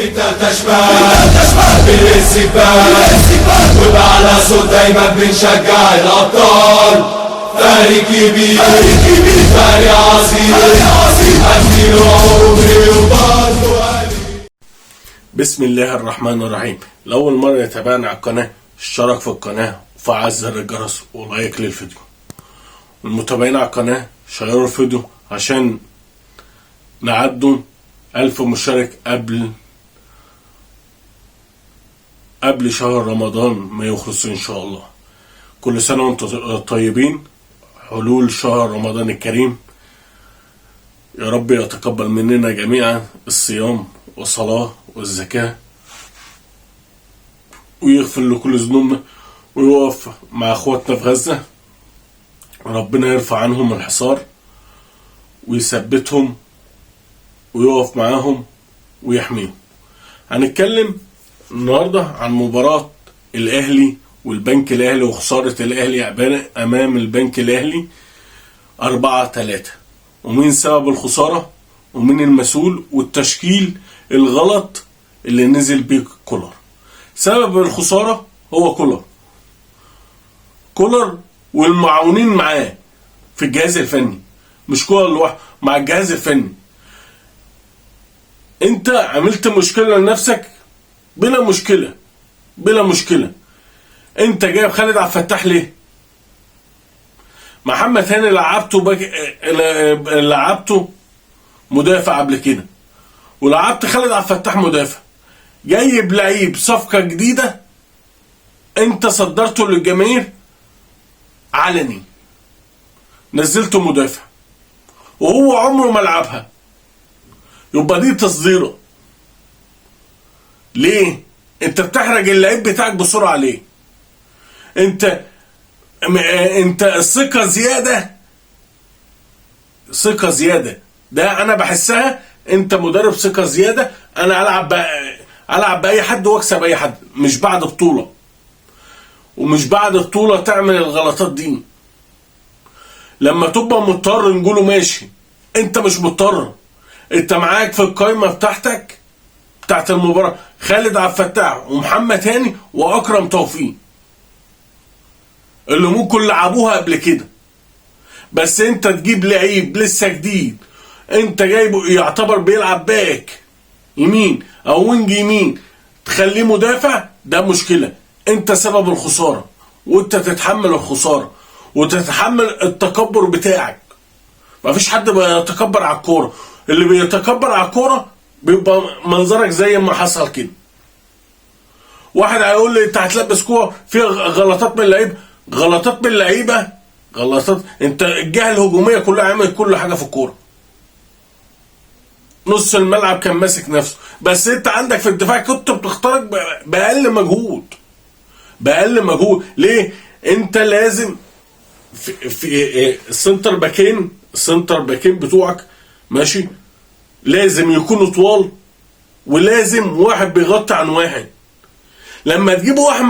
انت تشبه بالاستقبال وبعلى صوت دايما بنشجع الابطال. فريق كبير فريق عظيم أكيد عمري وبرضه. بسم الله الرحمن الرحيم. لأول مرة يتابعنا على القناة اشترك في القناة وفعل زر الجرس ولايك للفيديو. المتابعين على القناة شيروا الفيديو عشان نعدوا 1000 مشترك قبل شهر رمضان ما يخلص ان شاء الله. كل سنة وانتم طيبين. حلول شهر رمضان الكريم، يا رب يتقبل مننا جميعا الصيام والصلاة والزكاة ويغفر لكل ذنوبنا ويوقف مع اخواتنا في غزة. ربنا يرفع عنهم الحصار ويثبتهم ويقف معاهم ويحميهم. هنتكلم النهاردة عن مباراة الأهلي والبنك الأهلي وخسارة الأهلي أمام البنك الأهلي 4-3، ومين سبب الخسارة ومين المسؤول والتشكيل الغلط اللي نزل بيه كولر. سبب الخسارة هو كولر والمعاونين معاه في الجهاز الفني، مش كولر لوحده، مع الجهاز الفني. انت عملت مشكلة لنفسك بلا مشكلة. انت جايب خالد عبد الفتاح ليه؟ محمد هاني لعبته مدافع قبل كده، ولعبت خالد عبد الفتاح مدافع. جايب لعيب صفقة جديدة انت صدرته للجماهير علني، نزلته مدافع وهو عمره ما لعبها، يبقى دي تصديره. ليه؟ انت بتحرج اللعيب بتاعك بسرعة ليه؟ انت الثقة زيادة ده انا بحسها. انت مدرب ثقة زيادة. انا العب باي حد واكسب اي حد، مش بعد بطولة، ومش بعد بطولة تعمل الغلطات دي. لما تبقى مضطر نقوله ماشي، انت مش مضطر. انت معاك في القائمة بتاعت المباراة خالد عبد الفتاح ومحمد هاني واكرم توفيق اللي ممكن لعبوها قبل كده. بس انت تجيب لعيب لسه جديد انت جايبه يعتبر بيلعب باك يمين او وينج يمين تخليه مدافع، ده مشكلة. انت سبب الخسارة، وانت تتحمل الخسارة وتتحمل التكبر بتاعك. مفيش حد بيتكبر على الكورة. اللي بيتكبر على الكورة بيبقى منظرك زي ما حصل كده. واحد هيقول لي انت هتلبس كورة فيها غلطات من اللعيبة. غلطات. انت الجهة الهجومية كلها عملت كل حاجة في الكورة. نص الملعب كان ماسك نفسه، بس انت عندك في الدفاع كنت بتخترق بأقل مجهود. ليه؟ انت لازم في السنتر باكين بتوعك ماشي، لازم يكونوا طوال، ولازم واحد بيغطي عن واحد. لما تجيب واحد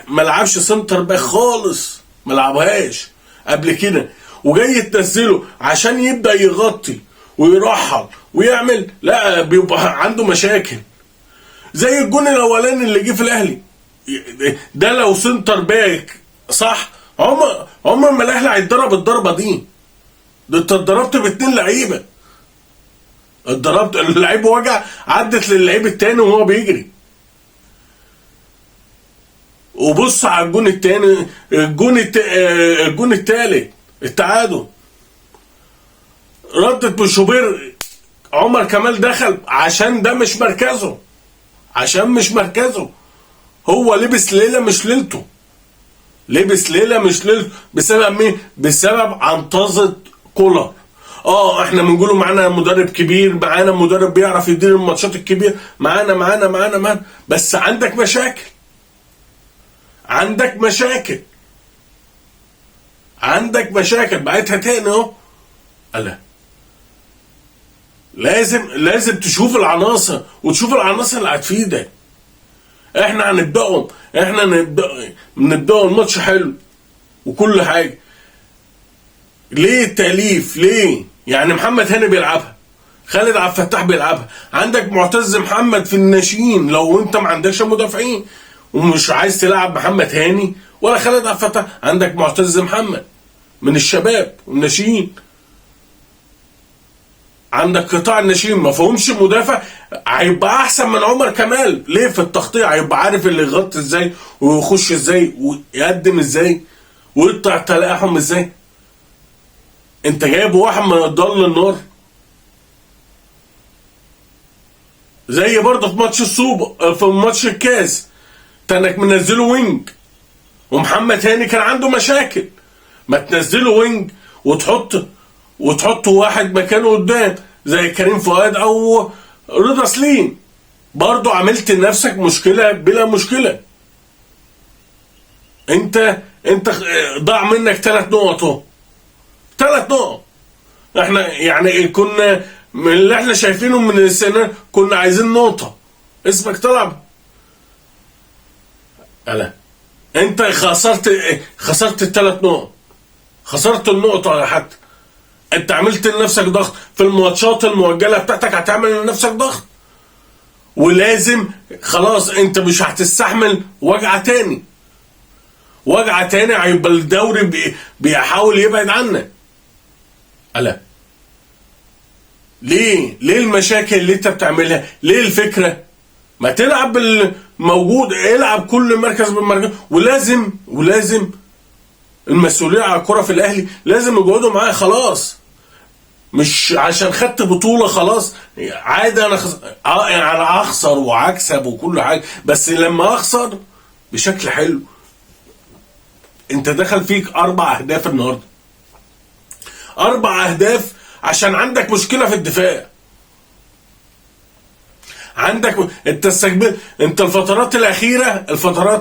ما لعبش سنتر باك خالص، ما لعبهاش قبل كده، وجاي تنزله عشان يبدأ يغطي ويرحل ويعمل، لا بيبقى عنده مشاكل. زي الجون الاولاني اللي جه في الاهلي ده، لو سنتر باك صح عمر ما الاهلي هيتضرب الضربه دي. ده انت اتضربت باتنين لعيبه، اتضربت اللعيب وجع، عدت للعيب التاني وهو بيجري. وبص على الجون التاني، الجون التالت التعادل، ردت بشوبير. عمر كمال دخل عشان ده مش مركزه. هو لبس ليلة مش ليلته. بسبب مين؟ بسبب عنطزة كولر. احنا بنقوله معانا مدرب كبير، معانا مدرب بيعرف يدير الماتشات الكبير، معانا بس عندك مشاكل بعتها تاني اهو. ألا لازم تشوف العناصر وتشوف العناصر اللي هتفيدك. احنا هنبدأهم، نبدأ الماتش حلو وكل حاجة. ليه التأليف؟ ليه؟ يعني محمد هاني بيلعبها، خالد عبد الفتاح بيلعبها، عندك معتز محمد في الناشئين لو انت ما عندكش مدافعين ومش عايز تلعب محمد هاني ولا خالد عبد الفتاح، عندك معتز محمد من الشباب والناشئين. عندك قطاع الناشئين ما فيهمش مدافع، هيبقى احسن من عمر كمال. ليه؟ في التغطيه هيبقى عارف اللي يغطي ازاي ويخش ازاي ويقدم ازاي ويقطع تلاقيهم ازاي. انت جايب واحد من الضل النار، زي برضه في ماتش السوبر، في ماتش الكاس انك منزله وينج ومحمد هاني كان عنده مشاكل. ما تنزله وينج وتحط واحد مكانه قدام زي كريم فؤاد او رضا سليم، برضه عملت لنفسك مشكله بلا مشكله. انت ضاع منك 3 نقط اهو، 3 نقط. احنا يعني كنا من اللي احنا شايفينه من السنه كنا عايزين نقطه، اسمك طلع. لا انت خسرت ال3 نقط، خسرت النقطه. حتى انت عملت لنفسك ضغط في الماتشات المؤجله بتاعتك، هتعمل لنفسك ضغط ولازم خلاص انت مش هتستحمل وجعه تاني هيبقى الدوري بيحاول يبعد عنك. ألا ليه المشاكل اللي انت بتعملها؟ ليه الفكره؟ ما تلعب بالموجود، العب كل مركز بالمركز. ولازم المسؤوليه على الكره في الاهلي لازم يقعدوا معايا. خلاص مش عشان خدت بطوله خلاص عادي انا يعني اخسر واكسب وكل حاجه، بس لما اخسر بشكل حلو. انت دخل فيك 4 أهداف النهارده، 4 أهداف عشان عندك مشكله في الدفاع. انت استقبلت، انت الفترات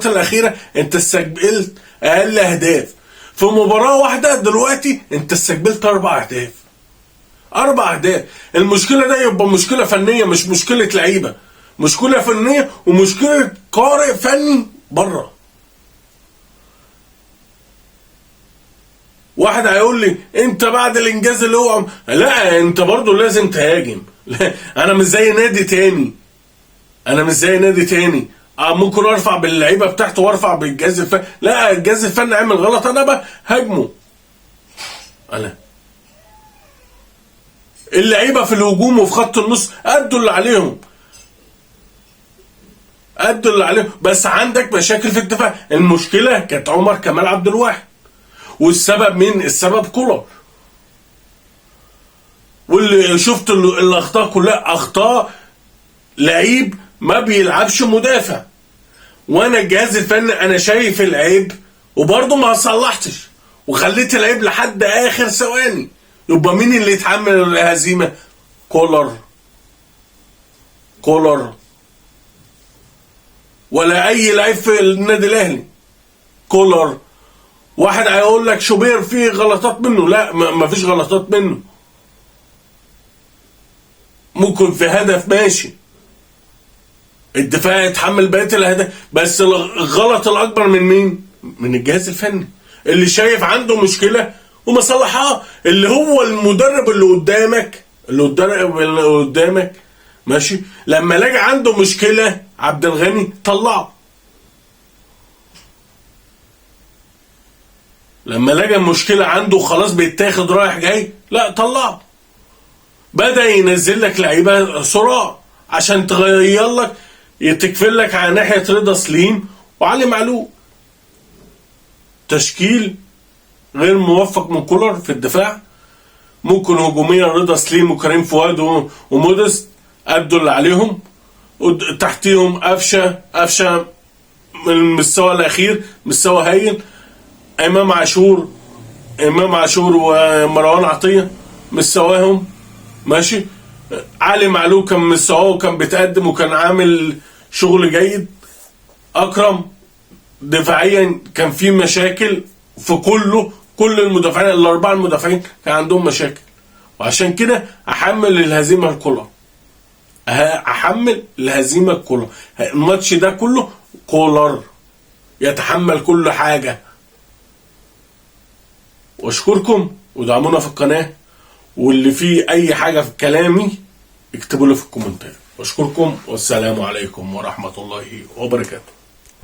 الاخيره انت استقبلت اقل اهداف في مباراه واحده. دلوقتي انت استقبلت 4 أهداف، 4 أهداف. المشكله ده يبقى مشكله فنيه مش مشكله لعيبه، مشكله فنيه ومشكله قارئ فني بره. واحد هيقول لي انت بعد الانجاز اللي هو لا انت برضو لازم تهاجم. لا انا مش زي نادي تاني، ممكن ارفع باللعيبه بتاعته وارفع بالجهاز الفني. لا الجهاز الفني عمل غلط انا بقى هاجمه. انا اللعيبه في الهجوم وفي خط النص ادوا اللي عليهم، بس عندك مشاكل في الدفاع. المشكله كانت عمر كمال عبد الواحد، والسبب مين؟ السبب كولر. واللي شفت الاخطاء كلها اخطاء لعيب ما بيلعبش مدافع. وانا الجهاز الفني انا شايف العيب وبرضه ما صلحتش وخليت العيب لحد اخر ثواني. يبقى مين اللي يتحمل الهزيمه؟ كولر ولا اي لعيب في النادي الاهلي. كولر. واحد هيقول لك شوبير فيه غلطات منه، لا ما فيش غلطات منه. ممكن في هدف ماشي الدفاع يتحمل بقيه الاهداف، بس الغلط الاكبر من مين؟ من الجهاز الفني اللي شايف عنده مشكله وما صلحها، اللي هو المدرب اللي قدامك ماشي. لما لاقي عنده مشكله عبد الغني طلعه، لما لقى المشكله عنده خلاص بيتاخد رايح جاي، لا طلعه. بدا ينزل لك لعيبه صراع عشان تغير لك، تكفل لك على ناحيه رضا سليم وعلي معلول. تشكيل غير موفق من كولر في الدفاع. ممكن هجوميا رضا سليم وكريم فؤاد ومودست ادوا اللي عليهم، تحتيهم قفشه من المستوى الاخير مستوى هايل. امام عاشور ومروان عطيه مستواهم ماشي. علي معلول كان مستواه وكان بيتقدم وكان عامل شغل جيد. اكرم دفاعيا كان في مشاكل في كل المدافعين، ال4 المدافعين كان عندهم مشاكل، وعشان كده احمل الهزيمه الكولر. الماتش ده كله كولر يتحمل كل حاجه. واشكركم ودعمونا في القناه، واللي فيه اي حاجه في كلامي اكتبوا لي في الكومنتات. بشكركم والسلام عليكم ورحمة الله وبركاته.